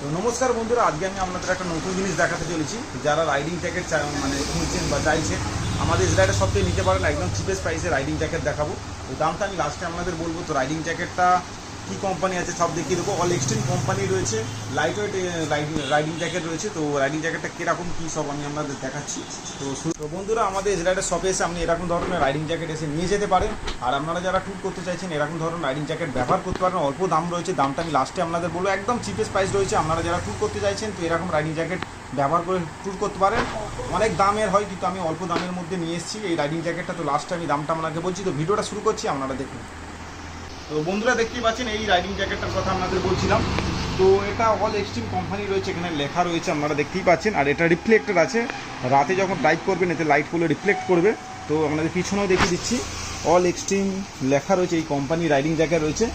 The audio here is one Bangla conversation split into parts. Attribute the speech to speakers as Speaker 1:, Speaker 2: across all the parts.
Speaker 1: তো নমস্কার বন্ধুরা, আজকে আমি আপনাদের একটা নতুন জিনিস দেখাতে চলেছি। যারা রাইডিং জ্যাকেট মানে খুঁজছেন বা চাইছেন, আমাদের ইসরায়েলের সবথেকে নিতে পারেন একদম চিপেস্ট প্রাইসে রাইডিং জ্যাকেট দেখাবো। তো দামটা আমি লাস্টে আপনাদের বলবো। তো রাইডিং জ্যাকেটটা কী কোম্পানি আছে সব দেখিয়ে দেবো। অল এক্সট্রিম কোম্পানি রয়েছে, লাইট ওয়েট রাইডিং জ্যাকেট রয়েছে। তো রাইডিং জ্যাকেটটা কীরকম কী সব আমি আপনাদের দেখাচ্ছি। তো বন্ধুরা, আমাদের ইসরায়েলের শপে এসে আপনি এরকম ধরনের রাইডিং জ্যাকেট এসে নিয়ে যেতে পারেন। আর আপনারা যারা ট্যুর করতে চাইছেন এরকম ধরনের রাইডিং জ্যাকেট ব্যবহার করতে পারেন। অল্প দাম রয়েছে, দামটা আমি লাস্টে আপনাদের বলবো। একদম চিপেস্ট প্রাইস রয়েছে। আপনারা যারা ট্যুর করতে চাইছেন তো এরকম রাইডিং জ্যাকেট ব্যবহার করে ট্যুর করতে পারেন। অনেক দামের হয়, কিন্তু আমি অল্প দামের মধ্যে নিয়ে এসেছি এই রাইডিং জ্যাকেটটা। তো লাস্টে আমি দামটা আপনাকে বলছি। তো ভিডিওটা শুরু করছি, আপনারা দেখুন। তো বন্ধুরা, দেখতেই পাচ্ছেন এই রাইডিং জ্যাকেটটার কথা আপনাদের বলছিলাম। তো এটা অল এক্সট্রিম কোম্পানি রয়েছে, এখানে লেখা রয়েছে আপনারা দেখতেই পাচ্ছেন। আর এটা রিফ্লেক্টর আছে, রাতে যখন ড্রাইভ করবেন এতে লাইটগুলো রিফ্লেক্ট করবে। তো আপনাদের পিছনেও দেখিয়ে দিচ্ছি, অল এক্সট্রিম লেখা রয়েছে, এই কোম্পানি রাইডিং জ্যাকেট রয়েছে।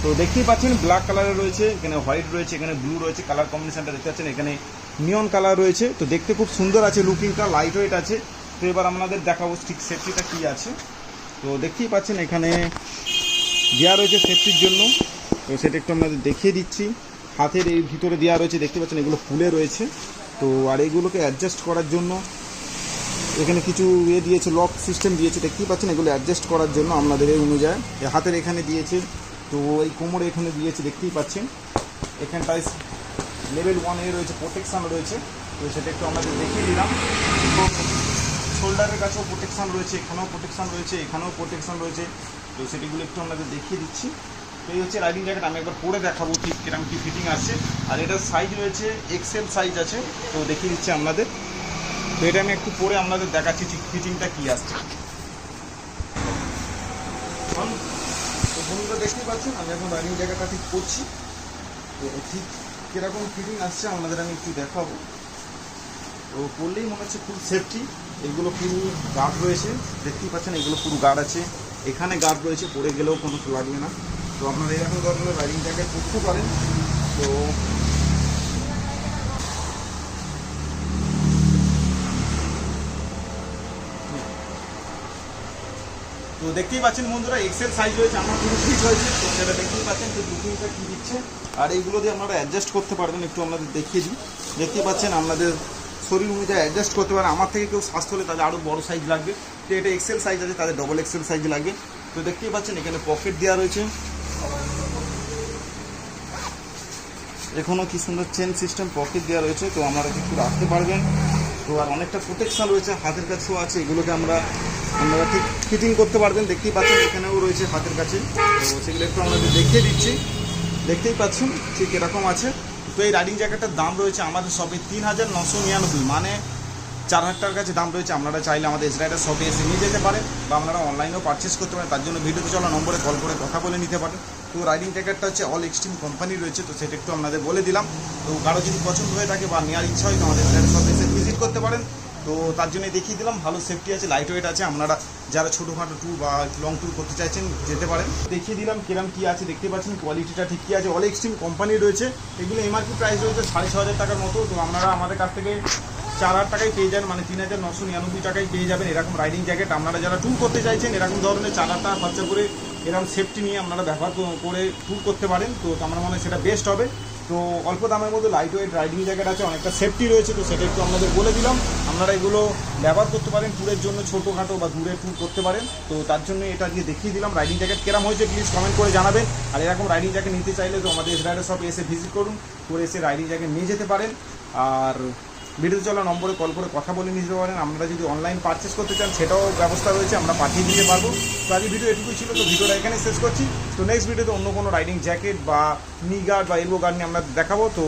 Speaker 1: তো দেখতেই পাচ্ছেন ব্ল্যাক কালারের রয়েছে, এখানে হোয়াইট রয়েছে, এখানে ব্লু রয়েছে। কালার কম্বিনেশনটা দেখতে পাচ্ছেন, এখানে নিয়ন কালার রয়েছে। তো দেখতে খুব সুন্দর আছে, লুকিংটা লাইট ওয়েট আছে। তো এবার আপনাদের দেখাবো স্টিক সেফটিটা কী আছে। তো দেখতেই পাচ্ছেন এখানে দেওয়া রয়েছে সেফটির জন্য। তো সেটা একটু আপনাদের দেখিয়ে দিচ্ছি। হাতের এই ভিতরে দেওয়া রয়েছে, দেখতে পাচ্ছেন এগুলো ফুলে রয়েছে। তো আর এইগুলোকে অ্যাডজাস্ট করার জন্য এখানে কিছু দিয়েছে, লক সিস্টেম দিয়েছে, দেখতেই পাচ্ছেন। এগুলো অ্যাডজাস্ট করার জন্য আপনাদের এই অনুযায়ী হাতের এখানে দিয়েছে। তো এই কোমরে এখানে দিয়েছে, দেখতেই পাচ্ছেন। এখানটায় লেভেল 1 রয়েছে, প্রোটেকশান রয়েছে। তো সেটা একটু আপনাদের দেখিয়ে দিলাম। তো শোল্ডারের কাছেও প্রোটেকশান রয়েছে, এখানেও প্রোটেকশান রয়েছে, এখানেও প্রোটেকশান রয়েছে। তো সেটিগুলো একটু আপনাদের দেখিয়ে দিচ্ছি। তো এই হচ্ছে রাইডিং জ্যাকেট, আমি একবার পরে দেখাবো ঠিক কিরকম কী ফিটিং আসছে। আর এটার সাইজ রয়েছে এক্সেল সাইজ আছে। তো দেখিয়ে দিচ্ছি আপনাদের। তো এটা আমি একটু পরে আপনাদের দেখাচ্ছি ঠিক ফিটিংটা কী আসছে। তো বন্ধুরা, দেখতেই পাচ্ছেন আমি এখন রাইডিং জ্যাকেটটা ঠিক করছি। তো ঠিক কীরকম ফিটিং আসছে আপনাদের আমি একটু দেখাবো। তো করলেই মনে হচ্ছে ফুল সেফটি। এগুলো পুরো গার্ড রয়েছে, দেখতেই পাচ্ছেন। এগুলো পুরো গার্ড আছে, এখানে গার্ড রয়েছে, পরে গেলেও কোনো লাগবে না। তো আপনারা এরকম ধরনের রাইডিং জ্যাকেট করতে পারেন। তো দেখতেই পাচ্ছেন বন্ধুরা, এক্সেল সাইজ রয়েছে, আমার পুরো ফিট হয়েছে। তো সেটা দেখতেই পাচ্ছেন তো বুকিংটা কী দিচ্ছে। আর এইগুলো দিয়ে আপনারা অ্যাডজাস্ট করতে পারবেন। একটু আপনাদের দেখিয়ে দিই, দেখতেই পাচ্ছেন আপনাদের শরীর অনুযায়ী অ্যাডজাস্ট করতে পারেন। আমার থেকে কেউ স্বাস্থ্য হলে তাদের আরও বড় সাইজ লাগবে। তো এটা এক্সেল সাইজ আছে, তাদের ডবল এক্সেল সাইজ লাগবে। তো দেখতেই পাচ্ছেন এখানে পকেট দেওয়া রয়েছে, এখনও কি সুন্দর চেন সিস্টেম পকেট দেওয়া রয়েছে। তো আপনারা একটু রাখতে পারবেন। তো আর অনেকটা প্রোটেকশান রয়েছে, হাতের কাছেও আছে। এগুলোকে আপনারা ঠিক ফিটিং করতে পারবেন। দেখতেই পাচ্ছেন এখানেও রয়েছে হাতের কাছে। তো সেগুলো একটু আপনাদের দেখিয়ে দিচ্ছি, দেখতেই পাচ্ছেন ঠিক এরকম আছে। তো এই রাইডিং জ্যাকেটের দাম রয়েছে আমাদের শপে ৩,৯৯৯, মানে ৪,০০০ টাকার কাছে দাম রয়েছে। আপনারা চাইলে আমাদের ইসরায়েলের শপে এসে নিয়ে যেতে পারেন, বা আপনারা অনলাইনেও পারচেস করতে পারেন। তার জন্য ভিডিওতে চলা নম্বরে কল করে কথা বলে নিতে পারেন। তো রাইডিং জ্যাকেটটা হচ্ছে অল এক্সট্রিম কোম্পানি রয়েছে। তো সেটা একটু আপনাদের বলে দিলাম। তো কারো যদি পছন্দ হয়ে থাকে বা নেওয়ার ইচ্ছা হয় তো আমাদের ইসরায়েলের শপে এসে ভিজিট করতে পারেন। তো তার জন্যই দেখিয়ে দিলাম। ভালো সেফটি আছে, লাইট ওয়েট আছে। আপনারা যারা ছোটোখাটো ট্যুর বা লং ট্যুর করতে চাইছেন যেতে পারেন। দেখিয়ে দিলাম কিরম কী আছে, দেখতে পাচ্ছেন কোয়ালিটিটা ঠিক কী আছে। অল এক্সট্রিম কোম্পানি রয়েছে। এগুলো এমআরপি প্রাইস রয়েছে 6,500 টাকার মতো। তো আপনারা আমাদের কাছ থেকে 4,000 টাকায় পেয়ে যাবেন, মানে 3,999 টাকায় পেয়ে যাবেন এরকম রাইডিং জ্যাকেট। আপনারা যারা ট্যুর করতে চাইছেন এরকম ধরনের 4,000 টাকা খরচা করে এরকম সেফটি নিয়ে আপনারা ব্যবহার করে ট্যুর করতে পারেন। তো আমার মনে হয় সেটা বেস্ট হবে। তো অল্প দামের মধ্যে লাইট ওয়েট রাইডিং জ্যাকেট আছে, অনেকটা সেফটি রয়েছে। তো সেটা একটু আপনাদের বলে দিলাম। আপনারা এগুলো ব্যবহার করতে পারেন ট্যুরের জন্য, ছোটোখাটো বা দূরে ট্যুর করতে পারেন। তো তার জন্য এটা দিয়ে দেখিয়ে দিলাম। রাইডিং জ্যাকেট কেরাম হয়েছে প্লিজ কমেন্ট করে জানাবেন। আর এরকম রাইডিং জ্যাকেট নিতে চাইলে তো আমাদের ইসরায়েলের শপে এসে ভিজিট করুন, করে এসে রাইডিং জ্যাকেট নিয়ে যেতে পারেন। আর ভিডিওতে চলা নম্বরে কল করে কথা বলে নিতে পারেন। আপনারা যদি অনলাইন পারচেস করতে চান সেটাও ব্যবস্থা রয়েছে, আমরা পাঠিয়ে দিতে পারবো। তো আজকে ভিডিও এটুকুই ছিল। তো ভিডিওটা এখানে শেষ করছি। তো নেক্সট ভিডিওতে অন্য কোনো রাইডিং জ্যাকেট বা নি গার্ড বা এলবো গার্ড নিয়ে আমরা দেখাবো। তো